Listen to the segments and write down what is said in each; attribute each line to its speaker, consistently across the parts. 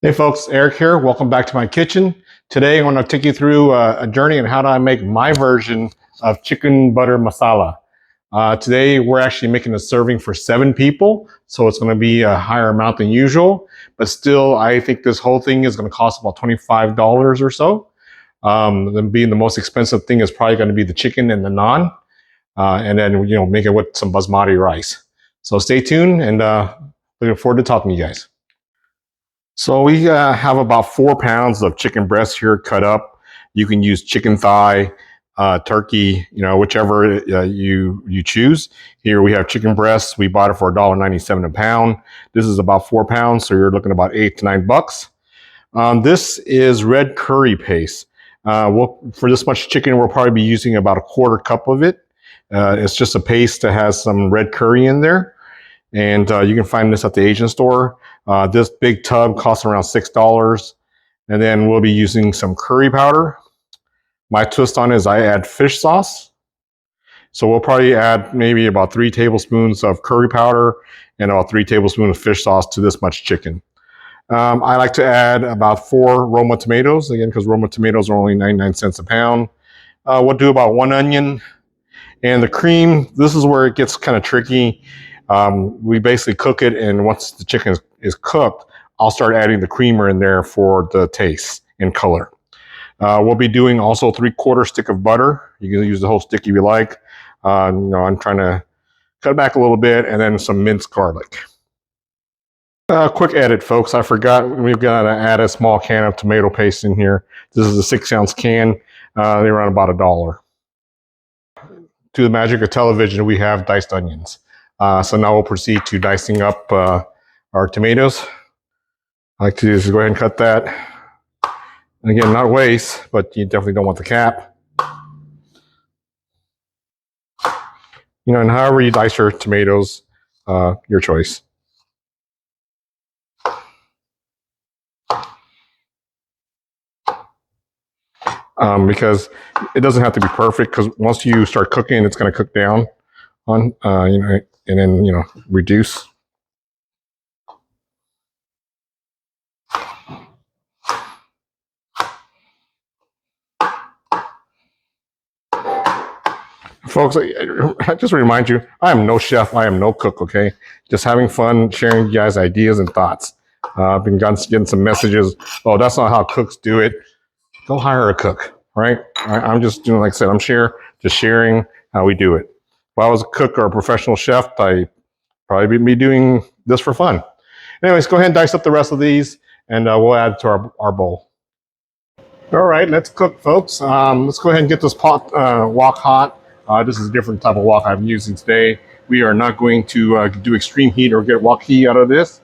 Speaker 1: Hey folks, Eric here. Welcome back to my kitchen. Today I'm going to take you through a journey on how do I make my version of chicken butter masala. Today we're actually making a serving for 7 people, so it's going to be a higher amount than usual. But still, I think this whole thing is going to cost about $25 or so. Then being the most expensive thing is probably going to be the chicken and the naan, and then make it with some basmati rice. So stay tuned, and looking forward to talking to you guys. So we have about 4 pounds of chicken breast here cut up. You can use chicken thigh, turkey, whichever you choose. Here we have chicken breast. We bought it for $1.97 a pound. This is about 4 pounds, so you're looking at about $8 to $9. This is red curry paste. For this much chicken, we'll probably be using about a quarter cup of it. It's just a paste that has some red curry in there. And you can find this at the Asian store. This big tub costs around $6. And then we'll be using some curry powder. My twist on it is I add fish sauce. So we'll probably add maybe about 3 tablespoons of curry powder and about 3 tablespoons of fish sauce to this much chicken. I like to add about 4 Roma tomatoes, again, because Roma tomatoes are only 99 cents a pound. We'll do about 1 onion. And the cream, this is where it gets kind of tricky. We basically cook it, and once the chicken is cooked, I'll start adding the creamer in there for the taste and color. We'll be doing also 3/4 stick of butter. You can use the whole stick if you like. I'm trying to cut back a little bit, and then some minced garlic. Quick edit, folks. I forgot we've got to add a small can of tomato paste in here. This is a 6-ounce can. They run about $1. To the magic of television, we have diced onions. So now we'll proceed to dicing up our tomatoes. I like to just go ahead and cut that. Again, not waste, but you definitely don't want the cap. And however you dice your tomatoes, your choice. Because it doesn't have to be perfect, because once you start cooking, it's going to cook down on, and then, reduce. Folks, I just remind you, I am no chef, I am no cook, okay? Just having fun, sharing you guys ideas and thoughts. I've been getting some messages, oh, that's not how cooks do it. Go hire a cook, right? I'm just doing, like I said, I'm just sharing how we do it. If I was a cook or a professional chef, I'd probably be doing this for fun. Anyways, go ahead and dice up the rest of these, and we'll add to our bowl. All right, let's cook, folks. Let's go ahead and get this pot wok hot. This is a different type of wok I'm using today. We are not going to do extreme heat or get wok heat out of this.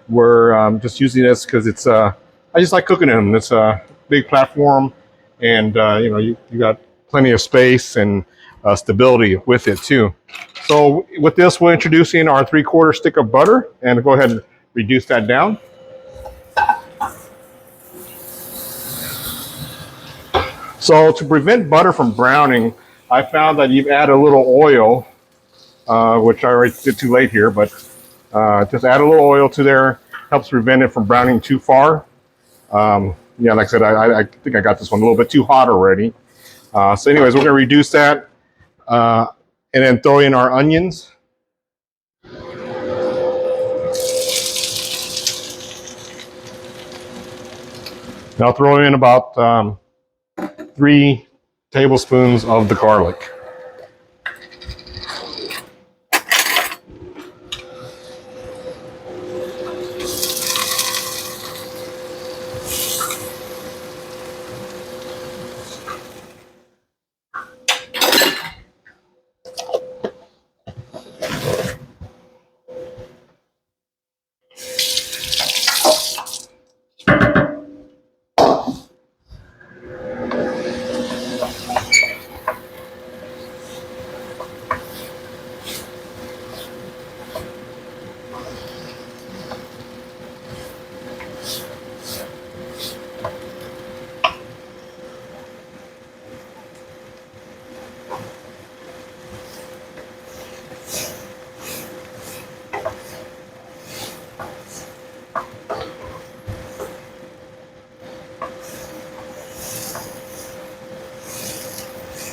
Speaker 1: We're just using this because it's, I just like cooking in them. It's a big platform, and you got plenty of space and stability with it too. So with this, we'll introduce in our 3/4 stick of butter, and go ahead and reduce that down. So to prevent butter from browning, I found that you add a little oil, which I already did too late here, but just add a little oil to there, helps prevent it from browning too far. Yeah, like I said, I think I got this one a little bit too hot already. So anyways, we're gonna reduce that, and then throw in our onions. Now throw in about 3 tablespoons of the garlic.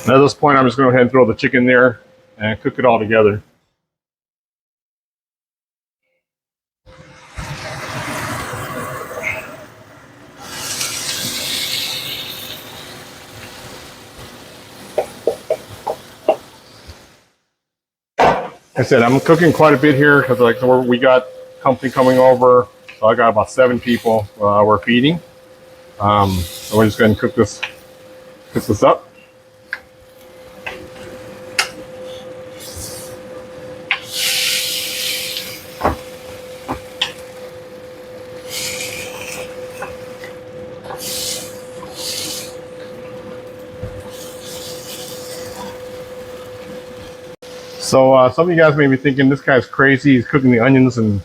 Speaker 1: And at this point, I'm just going to go ahead and throw the chicken there and cook it all together. Like I said, I'm cooking quite a bit here because like we got company coming over, so I got about 7 people we're feeding. So we're just going to cook this up. So some of you guys may be thinking this guy's crazy. He's cooking the onions and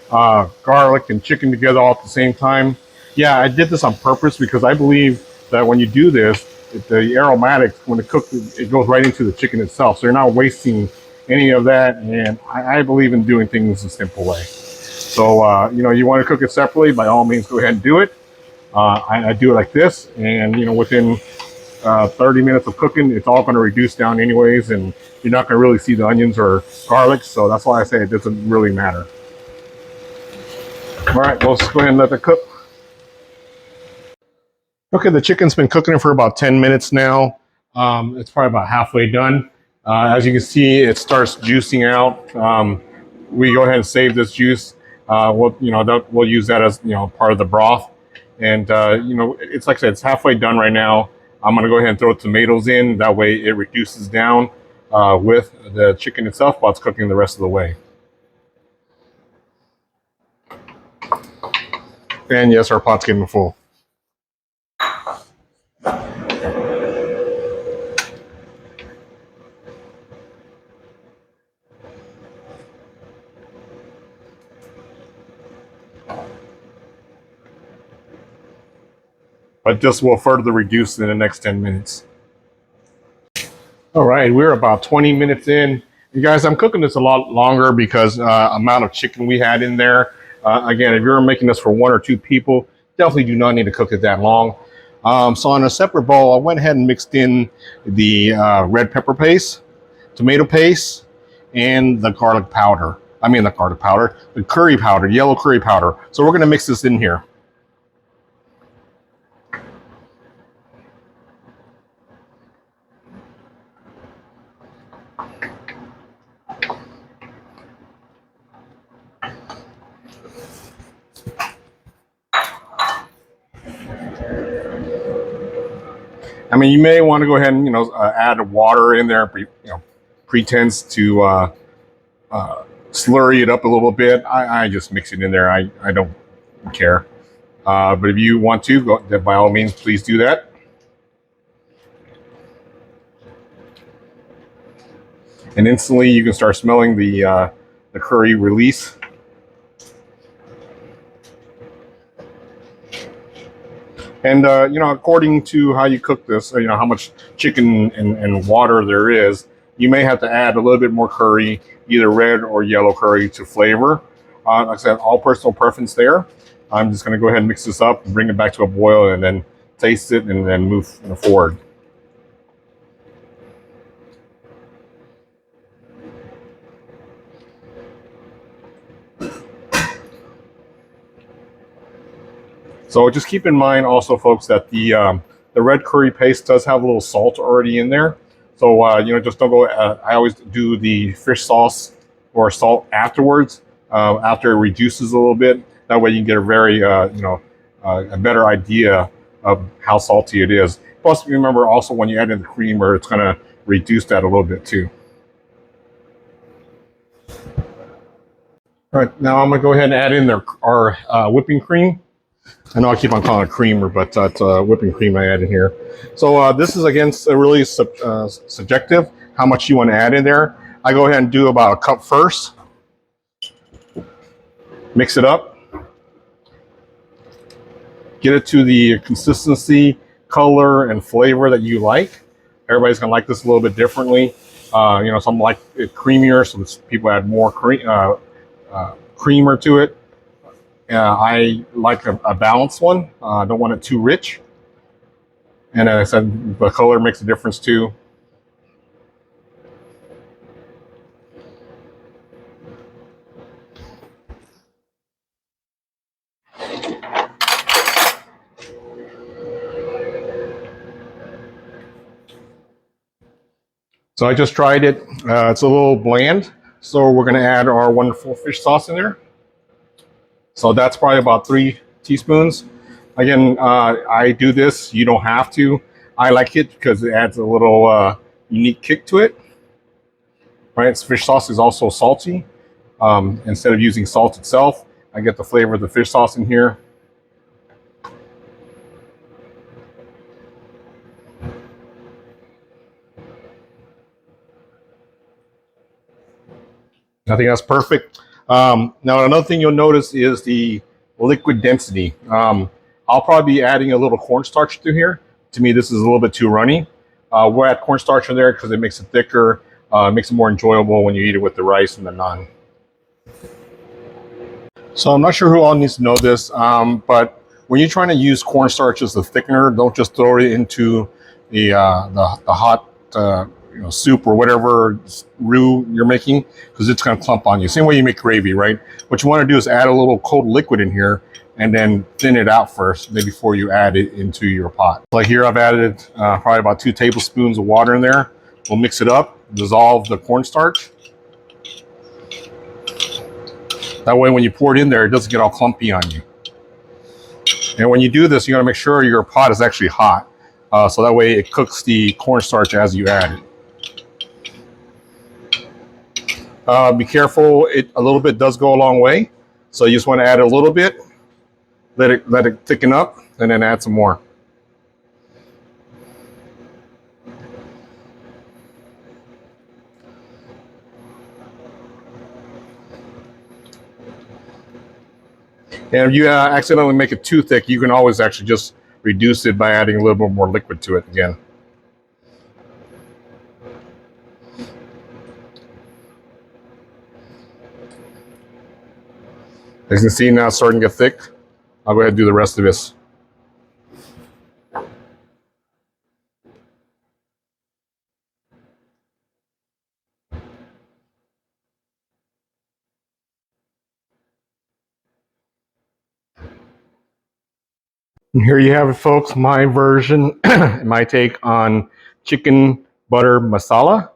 Speaker 1: garlic and chicken together all at the same time. Yeah, I did this on purpose because I believe that when you do this, the aromatics, when it cooks, it goes right into the chicken itself. So you're not wasting any of that. And I believe in doing things a simple way. So, you want to cook it separately, by all means, go ahead and do it. I do it like this. And, within 30 minutes of cooking, it's all going to reduce down anyways, and you're not going to really see the onions or garlic, so that's why I say it doesn't really matter. All right, let's go ahead and let that cook. Okay, the chicken's been cooking for about 10 minutes now. It's probably about halfway done. As you can see, it starts juicing out. We go ahead and save this juice. We'll use that as part of the broth. And it's like I said, it's halfway done right now. I'm gonna go ahead and throw tomatoes in. That way, it reduces down with the chicken itself while it's cooking the rest of the way. And yes, our pot's getting full. But this will further reduce in the next 10 minutes. All right, we're about 20 minutes in. You guys, I'm cooking this a lot longer because amount of chicken we had in there. Again, if you're making this for 1 or 2 people, definitely do not need to cook it that long. So on a separate bowl, I went ahead and mixed in the red pepper paste, tomato paste, and the garlic powder. The curry powder, yellow curry powder. So we're gonna mix this in here. I mean, you may want to go ahead and add water in there, pretense to slurry it up a little bit. I just mix it in there. I don't care. But if you want to, by all means, please do that. And instantly, you can start smelling the curry release. And according to how you cook this, how much chicken and water there is, you may have to add a little bit more curry, either red or yellow curry, to flavor. Like I said, all personal preference there. I'm just going to go ahead and mix this up and bring it back to a boil, and then taste it, and then move forward. So just keep in mind also, folks, that the red curry paste does have a little salt already in there. So, just don't go, I always do the fish sauce or salt afterwards, after it reduces a little bit. That way you can get a very, a better idea of how salty it is. Plus, remember also when you add in the creamer, it's going to reduce that a little bit too. All right, now I'm going to go ahead and add in our whipping cream. I know I keep on calling it creamer, but it's whipping cream I add in here. So this is, again, really subjective, how much you want to add in there. I go ahead and do about a cup first. Mix it up. Get it to the consistency, color, and flavor that you like. Everybody's going to like this a little bit differently. Some like it creamier, so people add more creamer to it. I like a balanced one. I don't want it too rich. And as I said, the color makes a difference too. So I just tried it. It's a little bland. So we're going to add our wonderful fish sauce in there. So that's probably about 3 teaspoons. Again, I do this. You don't have to. I like it because it adds a little unique kick to it. Right? Fish sauce is also salty. Instead of using salt itself, I get the flavor of the fish sauce in here. I think that's perfect. Now, another thing you'll notice is the liquid density. I'll probably be adding a little cornstarch through here. To me, this is a little bit too runny. We'll add cornstarch in there because it makes it thicker, makes it more enjoyable when you eat it with the rice and the naan. So I'm not sure who all needs to know this, but when you're trying to use cornstarch as a thickener, don't just throw it into the hot soup or whatever roux you're making, because it's going to clump on you. Same way you make gravy, right? What you want to do is add a little cold liquid in here and then thin it out first before you add it into your pot. Like here, I've added probably about 2 tablespoons of water in there. We'll mix it up, dissolve the cornstarch. That way when you pour it in there, it doesn't get all clumpy on you. And when you do this, you got to make sure your pot is actually hot. So that way it cooks the cornstarch as you add it. Be careful, a little bit does go a long way. So you just want to add a little bit, let it thicken up, and then add some more. And if you accidentally make it too thick, you can always actually just reduce it by adding a little bit more liquid to it again. As you can see now, it's starting to get thick. I'll go ahead and do the rest of this. And here you have it, folks, my version, my take on chicken butter masala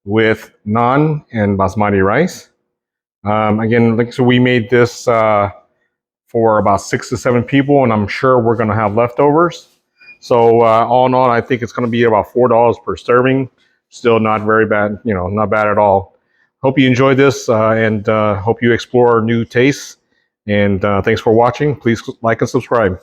Speaker 1: with naan and basmati rice. Again, like so we made this for about 6 to 7 people, and I'm sure we're going to have leftovers. So all in all, I think it's going to be about $4 per serving. Still not very bad, not bad at all. Hope you enjoyed this and hope you explore new tastes. And thanks for watching. Please like and subscribe.